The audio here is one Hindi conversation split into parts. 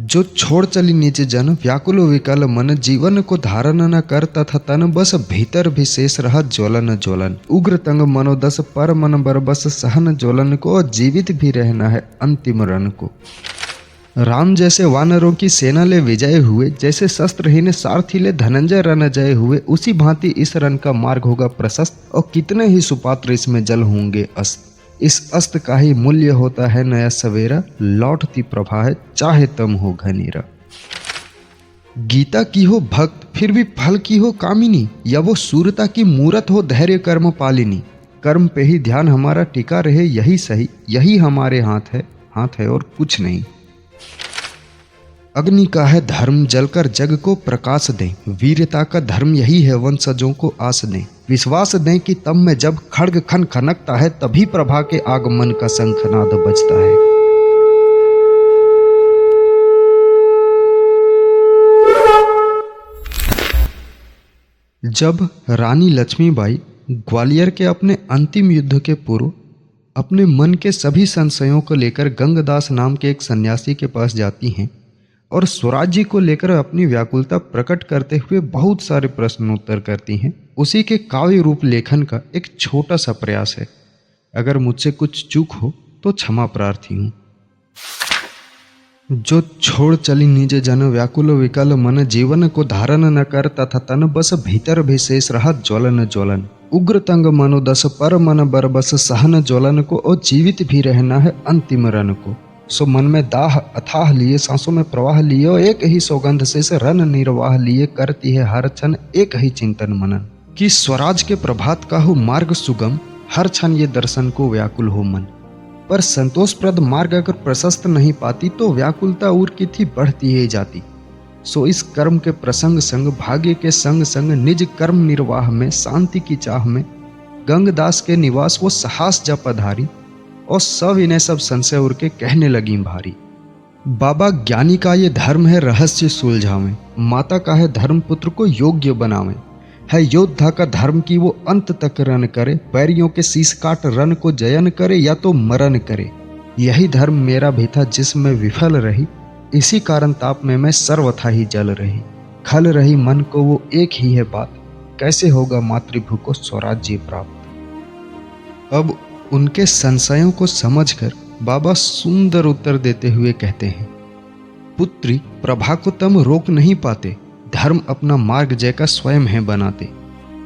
जो छोड़ चली निज जन व्याकुल विकल मन जीवन को धारण न कर तथा तन बस भीतर भी शेष रहा ज्वलन ज्वलन उग्र तंग मनोदस पर मन बर बस सहन ज्वलन को जीवित भी रहना है अंतिम रण को। राम जैसे वानरों की सेना ले विजय हुए, जैसे शस्त्रहीन सारथी ले धनंजय रन जय हुए, उसी भांति इस रण का मार्ग होगा प्रशस्त और कितने ही सुपात्र इसमें जल होंगे अस्त। इस अस्त का ही मूल्य होता है नया सवेरा, लौटती प्रभा है चाहे तम हो घनेरा। गीता की हो भक्त फिर भी फल की हो कामिनी, या वो सूरता की मूरत हो धैर्य कर्म पालिनी। कर्म पे ही ध्यान हमारा टिका रहे यही सही, यही हमारे हाथ है और कुछ नहीं। अग्नि का है धर्म जलकर जग को प्रकाश दें, वीरता का धर्म यही है वंशजों को आस दें। विश्वास दें कि तब में जब खड्ग खन खनकता है तभी प्रभा के आगमन का शंखनाद बजता है। जब रानी लक्ष्मीबाई ग्वालियर के अपने अंतिम युद्ध के पूर्व अपने मन के सभी संशयों को लेकर गंगदास नाम के एक सन्यासी के पास जाती हैं और स्वराज्य को लेकर अपनी व्याकुलता प्रकट करते हुए बहुत सारे प्रश्नोत्तर करती हैं, उसी के काव्य रूप लेखन का एक छोटा सा प्रयास है। अगर मुझसे कुछ चूक हो तो क्षमा प्रार्थी हूँ। जो छोड़ चली निज जन व्याकुल विकल मन जीवन को धारण न कर तथा तन बस भीतर भी शेष रहा ज्वलन ज्वलन उग्र तंग मनोदस पर मन बर बस सहन ज्वलन को और जीवित भी रहना है अंतिम रण को। सो मन में दाह अथाह लिए सांसों में प्रवाह लिए और एक ही सौगंध से रन निर्वाह लिए करती है हर क्षण एक ही चिंतन मनन कि स्वराज के प्रभात का हो मार्ग सुगम, हर क्षण ये दर्शन को व्याकुल हो मन। पर संतोषप्रद मार्ग अगर प्रशस्त नहीं पाती तो व्याकुलता और की थी बढ़ती ही जाती। सो इस कर्म के प्रसंग संग भाग्य के संग संग निज कर्म निर्वाह में शांति की चाह में गंगदास के निवास वो साहस जा पधारी और सब इन्हें सब संशय उड़ के कहने लगी भारी। बाबा ज्ञानी का ये धर्म है रहस्य सुलझावें, माता का है धर्म पुत्र को योग्य बनावें, है योद्धा का धर्म की वो अंत तक रन करे, बैरियों के शीश काट रन को जयन करे या तो मरण करे। यही धर्म मेरा भी था जिसमें विफल रही, इसी कारण ताप में मैं सर्वथा ही जल रही। खल रही मन को वो एक ही है बात, कैसे होगा मातृभू को स्वराज्य प्राप्त। अब उनके संशयों को समझकर बाबा सुंदर उत्तर देते हुए कहते हैं, पुत्री प्रभा को तुम रोक नहीं पाते, धर्म अपना मार्ग जय का स्वयं है बनाते।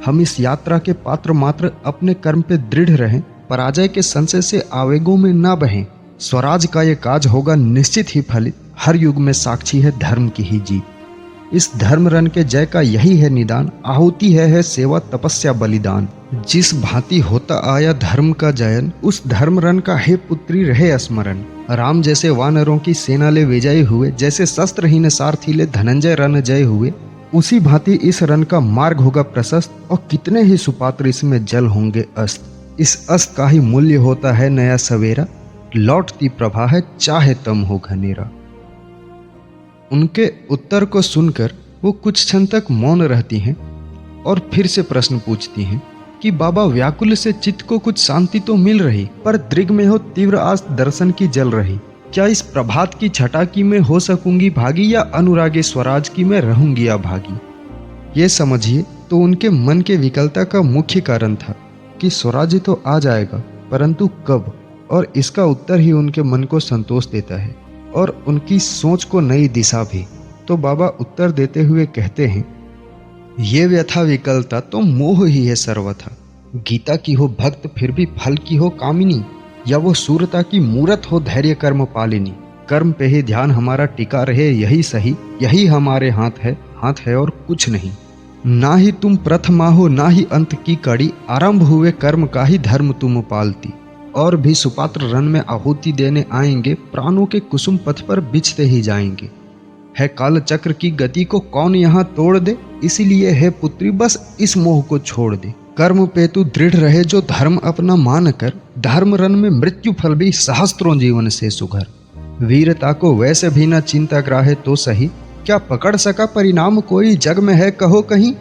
हम इस यात्रा के पात्र मात्र अपने कर्म पे दृढ़ रहें, पराजय के संशय से आवेगों में ना बहें। स्वराज का ये काज होगा निश्चित ही फलित, हर युग में साक्षी है धर्म की ही जीत। इस धर्म रन के जय का यही है निदान, आहुति है सेवा तपस्या बलिदान। जिस भांति होता आया धर्म का जयन, उस धर्म रन का हे पुत्री रहे स्मरण। राम जैसे वानरों की सेना ले विजय हुए, जैसे शस्त्रहीन सारथी ले धनंजय रन जय हुए, उसी भांति इस रन का मार्ग होगा प्रशस्त और कितने ही सुपात्र इसमें जल होंगे अस्त। इस अस्त का ही मूल्य होता है नया सवेरा, लौटती प्रभा है चाहे तम हो घनेरा। उनके उत्तर को सुनकर वो कुछ क्षण तक मौन रहती हैं और फिर से प्रश्न पूछती हैं कि बाबा व्याकुल से चित्त को कुछ शांति तो मिल रही, पर दृग में हो तीव्र आस दर्शन की जल रही। क्या इस प्रभात की छटा की मैं हो सकूंगी भागी, या अनुरागे स्वराज की मैं रहूंगी अभागी। ये समझिए तो उनके मन के विकलता का मुख्य कारण था कि स्वराज्य तो आ जाएगा परंतु कब, और इसका उत्तर ही उनके मन को संतोष देता है और उनकी सोच को नई दिशा भी। तो बाबा उत्तर देते हुए कहते हैं, ये व्यथा विकलता तो मोह ही है सर्वथा। गीता की हो भक्त फिर भी फल की हो कामिनी, या वो सूरता की मूरत हो धैर्य कर्म पालिनी। कर्म पे ही ध्यान हमारा टिका रहे यही सही, यही हमारे हाथ है और कुछ नहीं। ना ही तुम प्रथमा हो ना ही अंत की कड़ी, आरंभ हुए कर्म का ही धर्म तुम पालती। और भी सुपात्र रन में आहुति देने आएंगे, प्राणों के कुसुम पथ पर बिछते ही जाएंगे। है काल चक्र की गति को कौन यहाँ तोड़ दे, इसीलिए है पुत्री बस इस मोह को छोड़ दे। कर्म पे तू दृढ़ रहे जो धर्म अपना मान कर, धर्म रन में मृत्यु फल भी सहस्त्रों जीवन से सुघर। वीरता को वैसे भी न चिंता ग्राहे तो सही, क्या पकड़ सका परिणाम कोई जग में है कहो कहीं।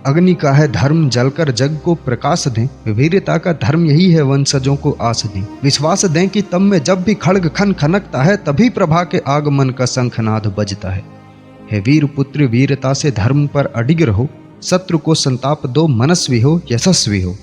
अग्नि का है धर्म जलकर जग को प्रकाश दें, वीरता का धर्म यही है वंशजों को आस दें। विश्वास दें कि तब में जब भी खड्ग खन खनकता है तभी प्रभा के आगमन का शंखनाद बजता है। हे वीर पुत्र वीरता से धर्म पर अडिग रहो, शत्रु को संताप दो, मनस्वी हो यशस्वी हो।